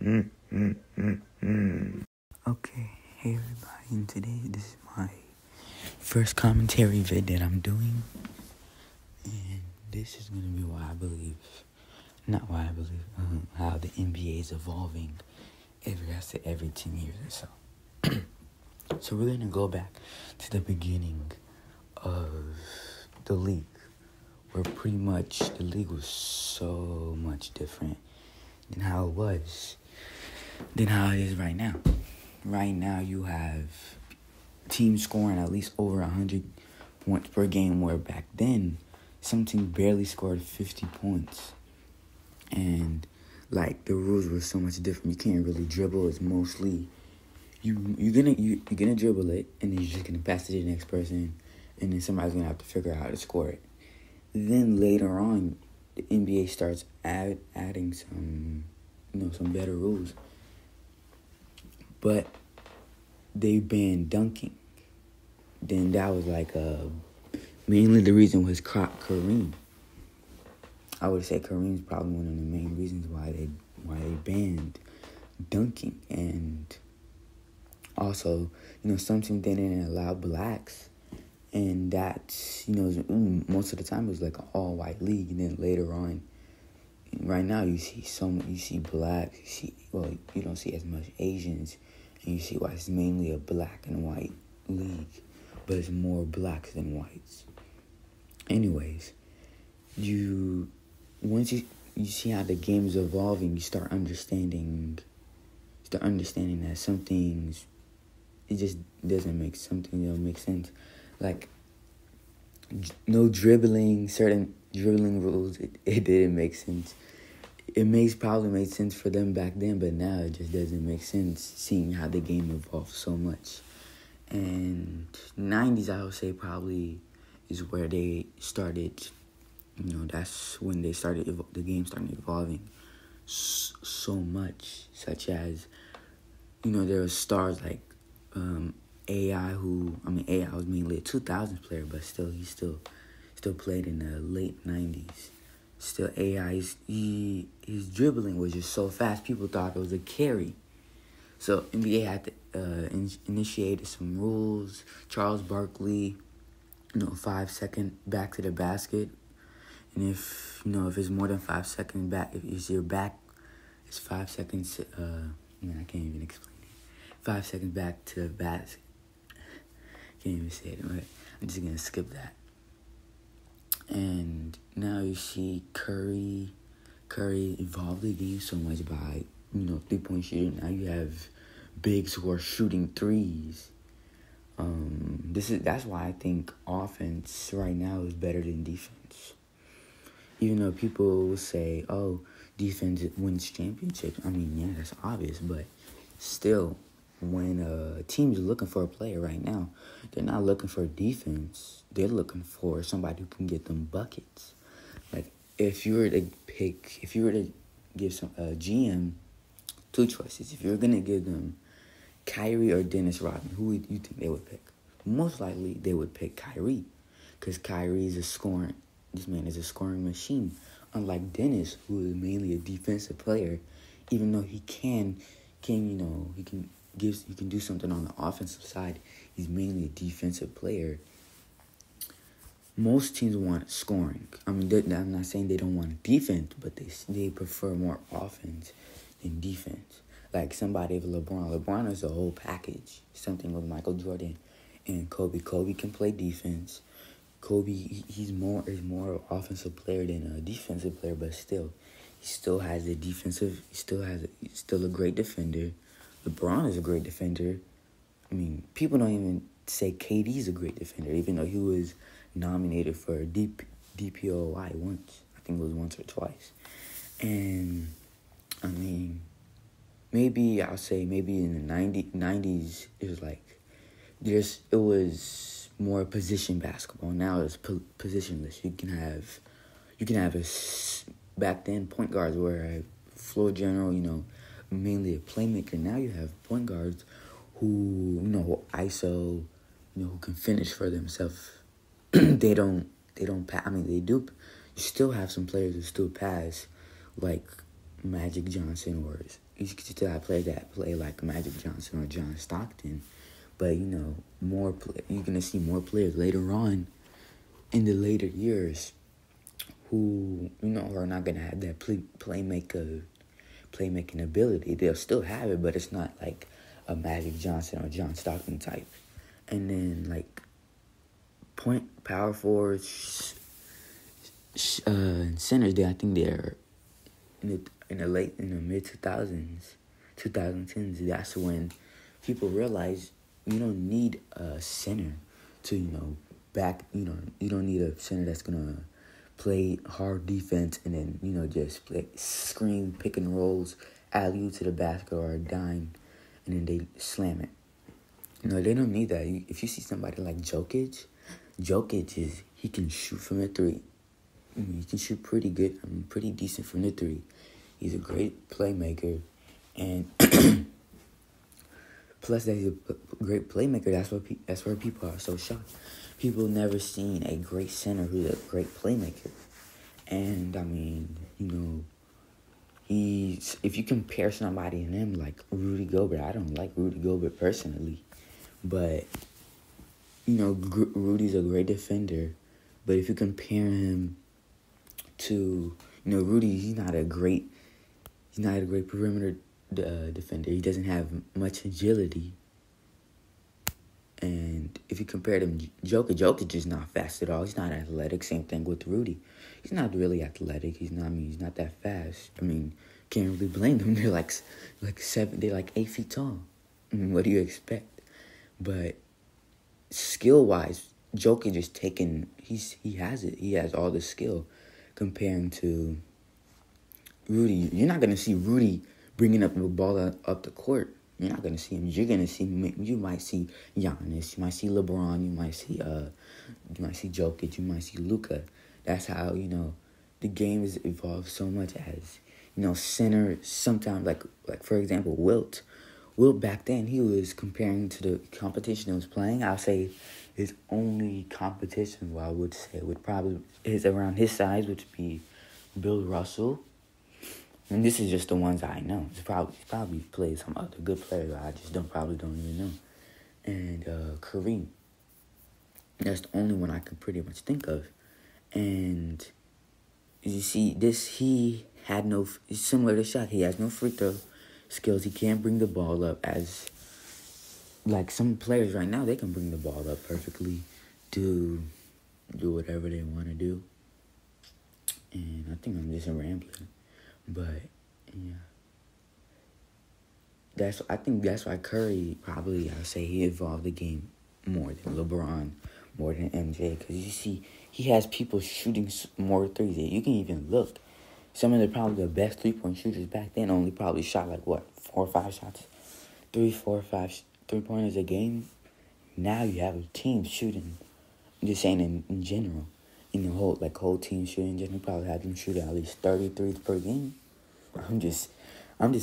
Okay, hey everybody, and today this is my first commentary vid that I'm doing, and this is going to be how the NBA is evolving every 10 years or so. So we're going to go back to the beginning of the league, where pretty much the league was so much different than how it is right now. Right now you have teams scoring at least over 100 points per game, where back then some teams barely scored 50 points. And like the rules were so much different. You can't really dribble. It's mostly you're gonna dribble it, and then you're just gonna pass it to the next person, and then somebody's gonna have to figure out how to score it. Then later on, the NBA starts adding some better rules. But they banned dunking. Then that was mainly the reason was Kareem. I would say Kareem's probably one of the main reasons why they banned dunking. And also, some teams they didn't allow blacks, and that's most of the time it was like an all white league. And then later on, right now you see blacks, you don't see as much Asians. And you see why it's mainly a black and white league, but it's more blacks than whites. Anyways, once you see how the game is evolving, you start understanding that some things it just doesn't make sense. Like no dribbling, certain dribbling rules, it didn't make sense. It probably made sense for them back then, but now it just doesn't make sense seeing how the game evolved so much. And 90s, I would say, probably is where they started, that's when they started, the game started evolving so much, such as, there were stars like AI, AI was mainly a 2000s player, but he still played in the late 90s. Still, AI, his dribbling was just so fast, people thought it was a carry. So, NBA had to initiated some rules. Charles Barkley, 5 second back to the basket. And if it's more than 5 seconds back, if your back is 5 seconds, I can't even explain it. 5 seconds back to the basket. Can't even say it, right? I'm just going to skip that. And now you see Curry evolved the game so much by, 3-point shooting. Now you have bigs who are shooting threes. That's why I think offense right now is better than defense. Even though people will say, oh, defense wins championships. Yeah, that's obvious, but still, when a team's looking for a player right now, they're not looking for defense. They're looking for somebody who can get them buckets. Like, if you were to give a GM two choices, if you're going to give them Kyrie or Dennis Rodman, who would you think they would pick? Most likely, they would pick Kyrie, because Kyrie is this man is a scoring machine. Unlike Dennis, who is mainly a defensive player, even though he can do something on the offensive side, he's mainly a defensive player. Most teams want scoring. I'm not saying they don't want defense, but they prefer more offense than defense. Like somebody of LeBron is a whole package. Something with Michael Jordan and Kobe. Kobe can play defense. Kobe, he's more offensive player than a defensive player, but still, he still has the defensive. He's still a great defender. LeBron is a great defender. People don't even say KD's a great defender, even though he was nominated for a DPOY once. I think it was once or twice. And, maybe in the 90s, it was more position basketball. Now it's positionless. You can have back then point guards were a floor general, mainly a playmaker. Now you have point guards who ISO, who can finish for themselves. They don't pass. They do. You still have some players who still pass, like Magic Johnson or you still have players that play like Magic Johnson or John Stockton, but you're gonna see more players later on in the later years who are not gonna have that playmaking ability. They'll still have it, but it's not like a Magic Johnson or John Stockton type. And then like power forwards, centers. I think they're in the mid 2010s. That's when people realize you don't need a center to you don't need a center that's gonna play hard defense and then just play screen pick and rolls, alley to the basket or a dime, and then they slam it. They don't need that. If you see somebody like Jokic he can shoot from the three. He can shoot pretty good. Pretty decent from the three. He's a great playmaker, and plus that he's a great playmaker. That's where people are so shocked. People never seen a great center who's a great playmaker, and if you compare somebody in him like Rudy Gobert, I don't like Rudy Gobert personally, but Rudy's a great defender. But if you compare him to Rudy, he's not a great perimeter defender. He doesn't have much agility. And if you compare them, Jokic is not fast at all. He's not athletic. Same thing with Rudy. He's not really athletic. He's not that fast. Can't really blame them. They're like 7. They're like 8 feet tall. What do you expect? But skill wise, Jokic is taking. He has it. He has all the skill. Comparing to Rudy, you're not gonna see Rudy bringing up the ball up the court. You're not gonna see him. You might see Giannis. You might see LeBron. You might see Jokic. You might see Luka. That's how the game has evolved so much as center. Sometimes like for example, Wilt back then he was comparing to the competition he was playing. I'll say his only competition, I would say, is around his size, which would be Bill Russell. And this is just the ones I know. He's probably played some other good players I just don't even know. And Kareem. That's the only one I can pretty much think of. And you see, he's similar to Shaq. He has no free throw skills. He can't bring the ball up as, like some players right now, they can bring the ball up perfectly, do whatever they want to do. And I think I'm just rambling. But, yeah. I think that's why Curry probably, I would say he evolved the game more than LeBron, more than MJ. Because you see, he has people shooting more threes. You can even look. Some of the best 3-point shooters back then only probably shot 4 or 5 shots. 3, 4, 5 3-pointers a game. Now you have a team shooting. I'm just saying in general. In the whole team shooting in general. Probably have them shooting at least 30 threes per game. I'm just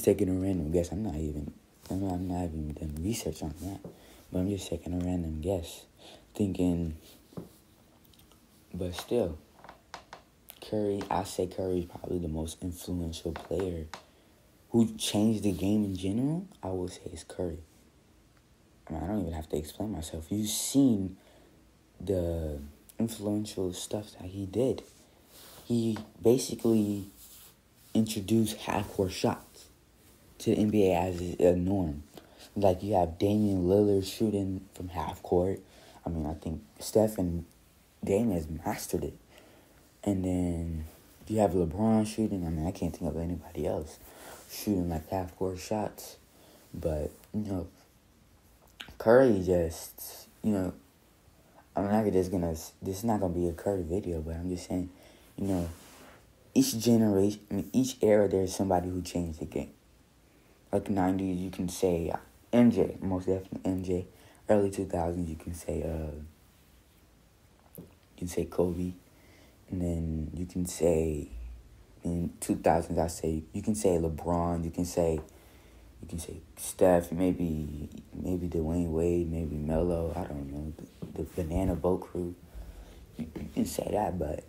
taking a random guess. I'm not even done research on that. But I'm just taking a random guess. Thinking, but still, I say Curry's probably the most influential player who changed the game in general. I would say it's Curry. I don't even have to explain myself. You've seen the influential stuff that he did. He basically introduced half-court shots to the NBA as a norm. Like, you have Damian Lillard shooting from half-court. I think Steph and Damian has mastered it. And then you have LeBron shooting. I can't think of anybody else shooting half-court shots. But, Curry just, this is not going to be a Curry video, but I'm just saying, each generation, each era, there's somebody who changed the game. Like 90s, you can say MJ, most definitely MJ. Early 2000s, you can say Kobe. And then you can say, in 2000s, you can say LeBron, you can say Steph, maybe Dwayne Wade, maybe Melo, I don't know, the Banana Boat Crew. You can say that, but,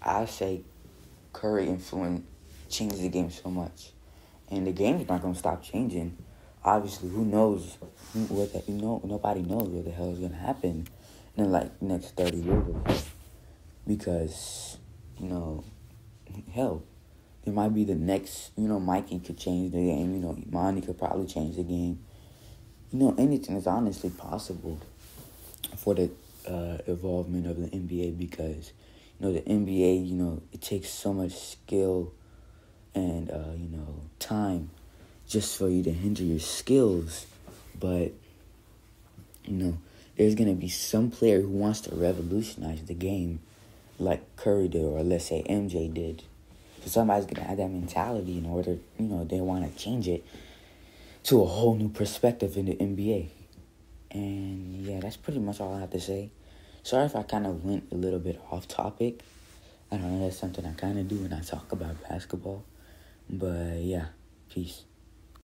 I'll say Curry changed the game so much. And the game's not gonna stop changing. Obviously, who knows nobody knows what the hell is gonna happen in like next 30 years or so. Because, hell, it might be the next, Mikey could change the game, Imani could probably change the game. Anything is honestly possible for the involvement of the NBA because, the NBA, it takes so much skill and, time just for you to hinder your skills. But, there's going to be some player who wants to revolutionize the game like Curry did or let's say MJ did. So somebody's going to have that mentality in order, they want to change it to a whole new perspective in the NBA. And yeah, that's pretty much all I have to say. Sorry if I kind of went a little bit off topic. I don't know, that's something I kind of do when I talk about basketball. But yeah, peace.